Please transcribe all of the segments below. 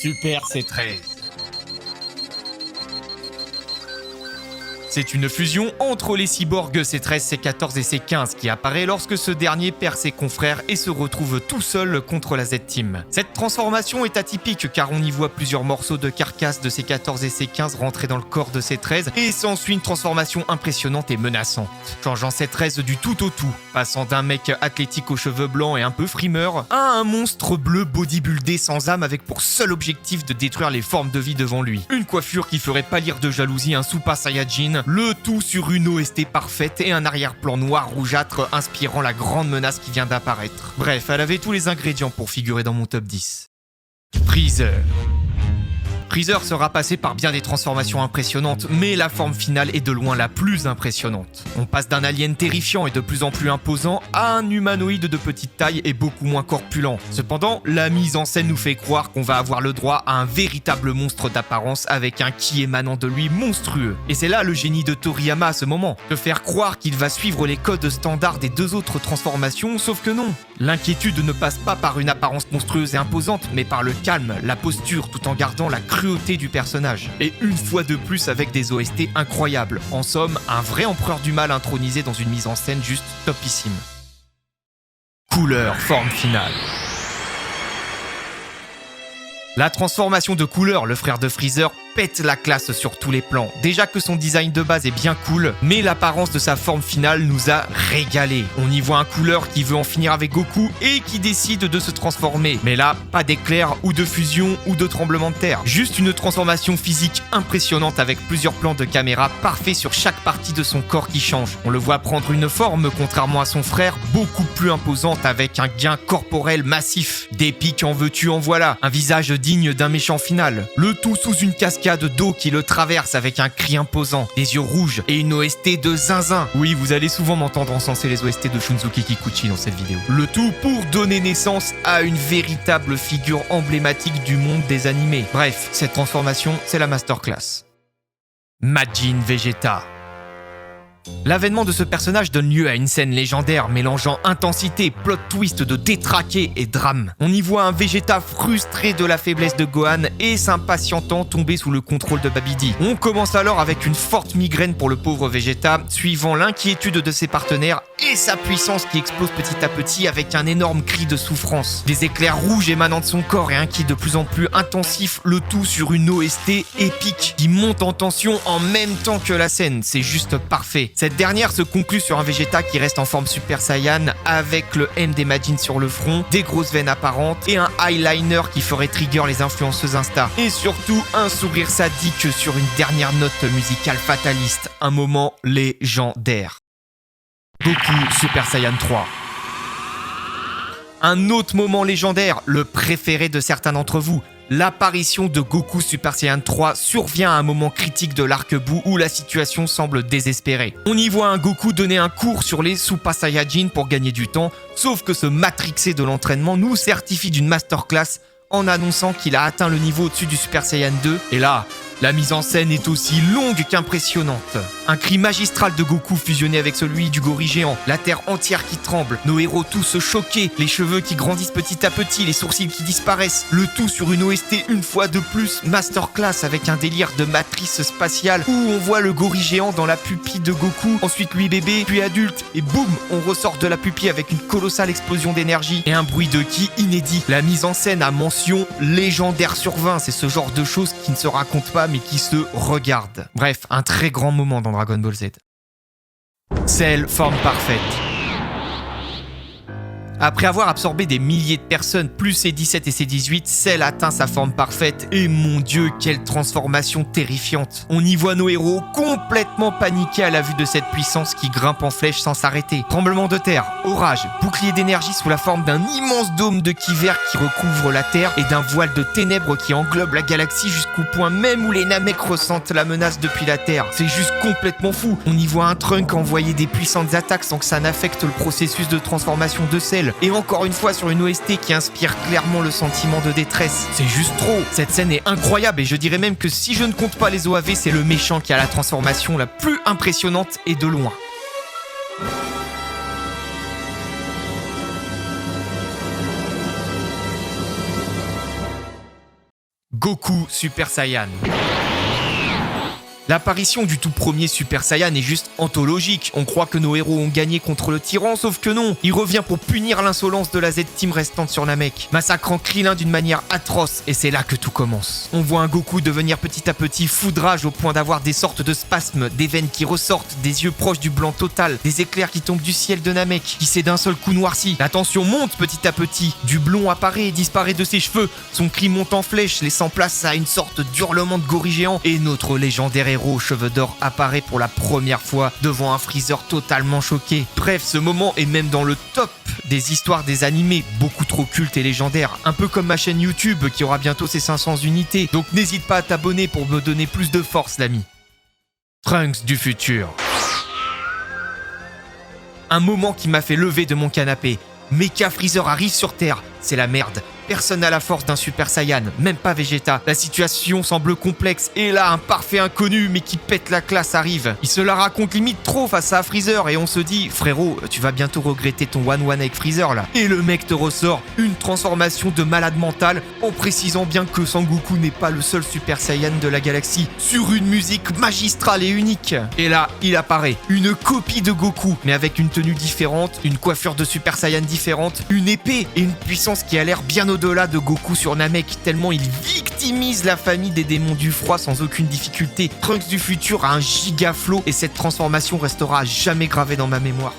Super C13. C'est une fusion entre les cyborgs C13, C14 et C15 qui apparaît lorsque ce dernier perd ses confrères et se retrouve tout seul contre la Z-Team. Cette transformation est atypique car on y voit plusieurs morceaux de carcasse de C14 et C15 rentrer dans le corps de C13 et s'ensuit une transformation impressionnante et menaçante, changeant C13 du tout au tout, passant d'un mec athlétique aux cheveux blancs et un peu frimeur à un monstre bleu bodybuildé sans âme avec pour seul objectif de détruire les formes de vie devant lui. Une coiffure qui ferait pâlir de jalousie un Super Saiyajin, le tout sur une OST parfaite et un arrière-plan noir rougeâtre inspirant la grande menace qui vient d'apparaître. Bref, elle avait tous les ingrédients pour figurer dans mon top 10. Freezer. Freezer sera passé par bien des transformations impressionnantes, mais la forme finale est de loin la plus impressionnante. On passe d'un alien terrifiant et de plus en plus imposant à un humanoïde de petite taille et beaucoup moins corpulent. Cependant, la mise en scène nous fait croire qu'on va avoir le droit à un véritable monstre d'apparence avec un ki émanant de lui monstrueux. Et c'est là le génie de Toriyama à ce moment, de faire croire qu'il va suivre les codes standards des deux autres transformations, sauf que non. L'inquiétude ne passe pas par une apparence monstrueuse et imposante, mais par le calme, la posture, tout en gardant la cruauté du personnage. Et une fois de plus avec des OST incroyables. En somme, un vrai empereur du mal intronisé dans une mise en scène juste topissime. Couleur, forme finale. La transformation de Cooler, le frère de Freezer, pète la classe sur tous les plans. Déjà que son design de base est bien cool, mais l'apparence de sa forme finale nous a régalé. On y voit un Cooler qui veut en finir avec Goku et qui décide de se transformer. Mais là, pas d'éclair ou de fusion ou de tremblement de terre. Juste une transformation physique impressionnante avec plusieurs plans de caméra parfaits sur chaque partie de son corps qui change. On le voit prendre une forme, contrairement à son frère, beaucoup plus imposante avec un gain corporel massif. Des pics en veux-tu en voilà. Un visage digne d'un méchant final. Le tout sous une cascade d'eau qui le traverse avec un cri imposant, des yeux rouges et une OST de zinzin. Oui, vous allez souvent m'entendre encenser les OST de Shunsuke Kikuchi dans cette vidéo. Le tout pour donner naissance à une véritable figure emblématique du monde des animés. Bref, cette transformation, c'est la masterclass. Majin Vegeta. L'avènement de ce personnage donne lieu à une scène légendaire mélangeant intensité, plot twist de détraqué et drame. On y voit un Vegeta frustré de la faiblesse de Gohan et s'impatientant tomber sous le contrôle de Babidi. On commence alors avec une forte migraine pour le pauvre Vegeta, suivant l'inquiétude de ses partenaires et sa puissance qui explose petit à petit avec un énorme cri de souffrance. Des éclairs rouges émanant de son corps et un ki de plus en plus intensif, le tout sur une OST épique qui monte en tension en même temps que la scène. C'est juste parfait. Cette dernière se conclut sur un Vegeta qui reste en forme Super Saiyan avec le M des Majin sur le front, des grosses veines apparentes et un eyeliner qui ferait trigger les influenceuses Insta. Et surtout un sourire sadique sur une dernière note musicale fataliste. Un moment légendaire. Goku Super Saiyan 3. Un autre moment légendaire, le préféré de certains d'entre vous. L'apparition de Goku Super Saiyan 3 survient à un moment critique de l'arc-bout où la situation semble désespérée. On y voit un Goku donner un cours sur les Super Saiyajin pour gagner du temps, sauf que ce matrixé de l'entraînement nous certifie d'une masterclass en annonçant qu'il a atteint le niveau au-dessus du Super Saiyan 2. Et là, la mise en scène est aussi longue qu'impressionnante. Un cri magistral de Goku fusionné avec celui du gorille géant, la terre entière qui tremble, nos héros tous choqués, les cheveux qui grandissent petit à petit, les sourcils qui disparaissent, le tout sur une OST une fois de plus masterclass avec un délire de matrice spatiale où on voit le gorille géant dans la pupille de Goku, ensuite lui bébé, puis adulte, et boum, on ressort de la pupille avec une colossale explosion d'énergie et un bruit de ki inédit. La mise en scène à mention légendaire sur 20, c'est ce genre de choses qui ne se racontent pas mais qui se regardent. Bref, un très grand moment dans Dragon Ball Z. Cell, forme parfaite. Après avoir absorbé des milliers de personnes, plus C17 et C18, Cell atteint sa forme parfaite et mon dieu, quelle transformation terrifiante. On y voit nos héros complètement paniqués à la vue de cette puissance qui grimpe en flèche sans s'arrêter. Tremblement de terre, orage, bouclier d'énergie sous la forme d'un immense dôme de ki vert qui recouvre la Terre et d'un voile de ténèbres qui englobe la galaxie jusqu'au point même où les Namek ressentent la menace depuis la Terre. C'est juste complètement fou. On y voit un Trunk envoyer des puissantes attaques sans que ça n'affecte le processus de transformation de Cell. Et encore une fois sur une OST qui inspire clairement le sentiment de détresse. C'est juste trop. Cette scène est incroyable et je dirais même que si je ne compte pas les OAV, c'est le méchant qui a la transformation la plus impressionnante et de loin. Goku Super Saiyan. L'apparition du tout premier Super Saiyan est juste anthologique. On croit que nos héros ont gagné contre le tyran, sauf que non. Il revient pour punir l'insolence de la Z-Team restante sur Namek, massacrant Krillin d'une manière atroce, et c'est là que tout commence. On voit un Goku devenir petit à petit foudrage au point d'avoir des sortes de spasmes, des veines qui ressortent, des yeux proches du blanc total, des éclairs qui tombent du ciel de Namek, qui s'est d'un seul coup noirci. La tension monte petit à petit, du blond apparaît et disparaît de ses cheveux, son cri monte en flèche, laissant place à une sorte d'hurlement de gorille géant, et notre légendaire héros aux cheveux d'or apparaît pour la première fois devant un Freezer totalement choqué. Bref, ce moment est même dans le top des histoires des animés, beaucoup trop cultes et légendaires, un peu comme ma chaîne YouTube qui aura bientôt ses 500 unités, donc n'hésite pas à t'abonner pour me donner plus de force, l'ami. Trunks du futur. Un moment qui m'a fait lever de mon canapé. Mecha Freezer arrive sur Terre, c'est la merde. Personne n'a la force d'un Super Saiyan, même pas Vegeta. La situation semble complexe, et là, un parfait inconnu, mais qui pète la classe arrive. Il se la raconte limite trop face à Freezer, et on se dit, frérot, tu vas bientôt regretter ton 1-1 avec Freezer, là. Et le mec te ressort une transformation de malade mental, en précisant bien que Sangoku n'est pas le seul Super Saiyan de la galaxie, sur une musique magistrale et unique. Et là, il apparaît, une copie de Goku, mais avec une tenue différente, une coiffure de Super Saiyan différente, une épée, et une puissance qui a l'air bien au-delà de Goku sur Namek, tellement il victimise la famille des démons du froid sans aucune difficulté. Trunks du futur a un giga flow et cette transformation restera à jamais gravée dans ma mémoire.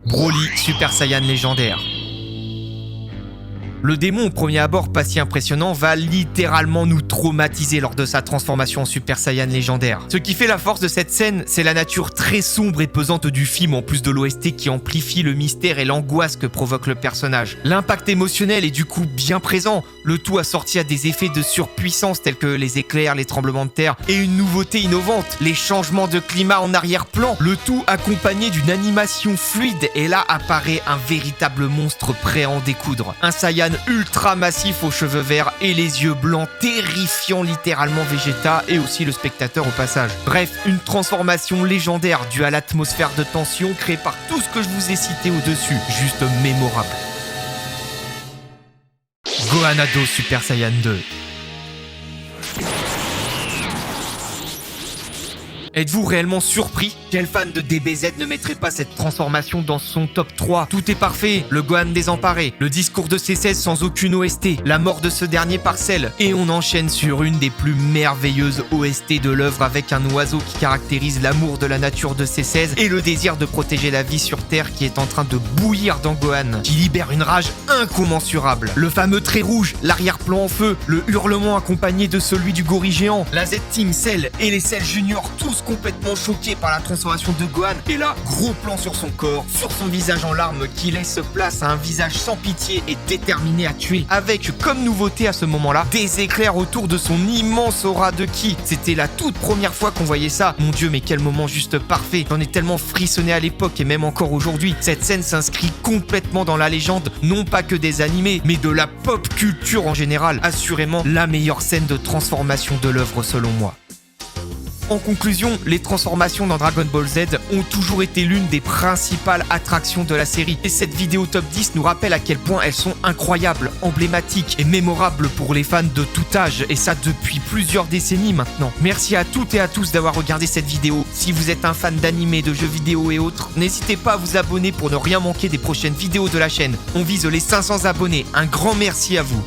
Broly Super Saiyan légendaire. Le démon au premier abord pas si impressionnant va littéralement nous traumatiser lors de sa transformation en Super Saiyan légendaire. Ce qui fait la force de cette scène, c'est la nature très sombre et pesante du film en plus de l'OST qui amplifie le mystère et l'angoisse que provoque le personnage. L'impact émotionnel est du coup bien présent, le tout assorti à des effets de surpuissance tels que les éclairs, les tremblements de terre et une nouveauté innovante, les changements de climat en arrière-plan, le tout accompagné d'une animation fluide et là apparaît un véritable monstre prêt à en découdre. Un Saiyan ultra massif aux cheveux verts et les yeux blancs terrifiant littéralement Vegeta et aussi le spectateur au passage. Bref, une transformation légendaire due à l'atmosphère de tension créée par tout ce que je vous ai cité au-dessus, juste mémorable. Gohan Ado Super Saiyan 2. Êtes-vous réellement surpris? Quel fan de DBZ ne mettrait pas cette transformation dans son top 3? Tout est parfait, le Gohan désemparé, le discours de C16 sans aucune OST, la mort de ce dernier par Cell, et on enchaîne sur une des plus merveilleuses OST de l'œuvre avec un oiseau qui caractérise l'amour de la nature de C16 et le désir de protéger la vie sur Terre qui est en train de bouillir dans Gohan, qui libère une rage incommensurable. Le fameux trait rouge, l'arrière-plan en feu, le hurlement accompagné de celui du gorille géant, la Z-Team, Cell et les Cell Junior, tous complètement choqués par la transformation de Gohan. Et là, gros plan sur son corps, sur son visage en larmes qui laisse place à un visage sans pitié et déterminé à tuer. Avec comme nouveauté à ce moment-là, des éclairs autour de son immense aura de ki. C'était la toute première fois qu'on voyait ça. Mon dieu, mais quel moment juste parfait. J'en ai tellement frissonné à l'époque et même encore aujourd'hui. Cette scène s'inscrit complètement dans la légende, non pas que des animés, mais de la pop culture en général. Assurément la meilleure scène de transformation de l'œuvre selon moi. En conclusion, les transformations dans Dragon Ball Z ont toujours été l'une des principales attractions de la série. Et cette vidéo top 10 nous rappelle à quel point elles sont incroyables, emblématiques et mémorables pour les fans de tout âge. Et ça depuis plusieurs décennies maintenant. Merci à toutes et à tous d'avoir regardé cette vidéo. Si vous êtes un fan d'animé, de jeux vidéo et autres, n'hésitez pas à vous abonner pour ne rien manquer des prochaines vidéos de la chaîne. On vise les 500 abonnés. Un grand merci à vous.